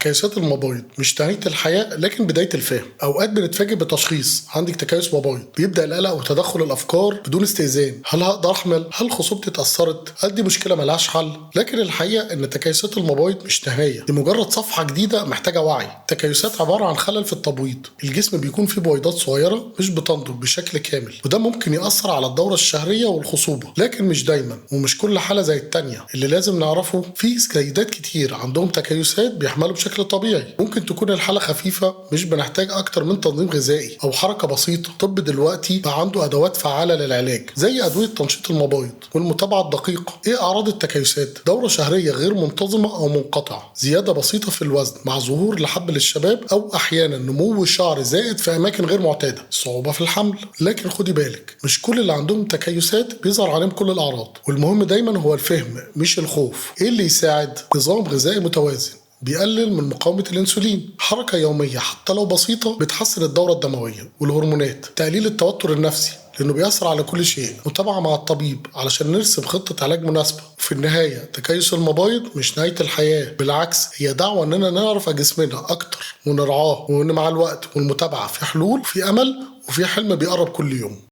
تكيسات المبايض مش نهاية الحياة لكن بداية الفهم. أوقات بنتفاجئ بتشخيص عندك تكيس مبايض، بيبدأ القلق وتدخل الأفكار بدون استئذان. هل هقدر أحمل؟ هل خصوبتي اتأثرت؟ هل دي مشكلة ملهاش حل؟ لكن الحقيقة إن تكيسات المبايض مش نهاية، دي مجرد صفحة جديدة محتاجة وعي. التكيسات عبارة عن خلل في التبويض، الجسم بيكون فيه بويضات صغيرة مش بتنضج بشكل كامل، وده ممكن يأثر على الدورة الشهرية والخصوبة، لكن مش دايما ومش كل حالة زي التانية. اللي لازم نعرفه في سيدات كتير عندهم تكيسات بيحملوا بشكل طبيعي، ممكن تكون الحالة خفيفة مش بنحتاج أكتر من تنظيم غذائي أو حركة بسيطة. الطب دلوقتي بقى عنده أدوات فعالة للعلاج زي أدوية تنشيط المبايض والمتابعة الدقيقة. إيه أعراض التكيسات؟ دورة شهرية غير منتظمة أو منقطعة، زيادة بسيطة في الوزن مع ظهور لحب للشباب، أو أحيانا نمو الشعر زائد في أماكن غير معتادة، صعوبة في الحمل. لكن خدي بالك، مش كل اللي عندهم تكيسات بيظهر عليهم كل الأعراض، والمهم دايما هو الفهم مش الخوف. إيه اللي يساعد؟ نظام غذائي متوازن بيقلل من مقاومة الأنسولين، حركة يومية حتى لو بسيطة بتحسن الدورة الدموية والهرمونات، تقليل التوتر النفسي لأنه بيأثر على كل شيء، متابعة مع الطبيب علشان نرسم خطة علاج مناسبة. وفي النهاية تكيس المبايض مش نهاية الحياة، بالعكس هي دعوة إننا نعرف جسمنا أكتر ونرعاه، وإن مع الوقت والمتابعة في حلول، في أمل، وفي حلم بيقرب كل يوم.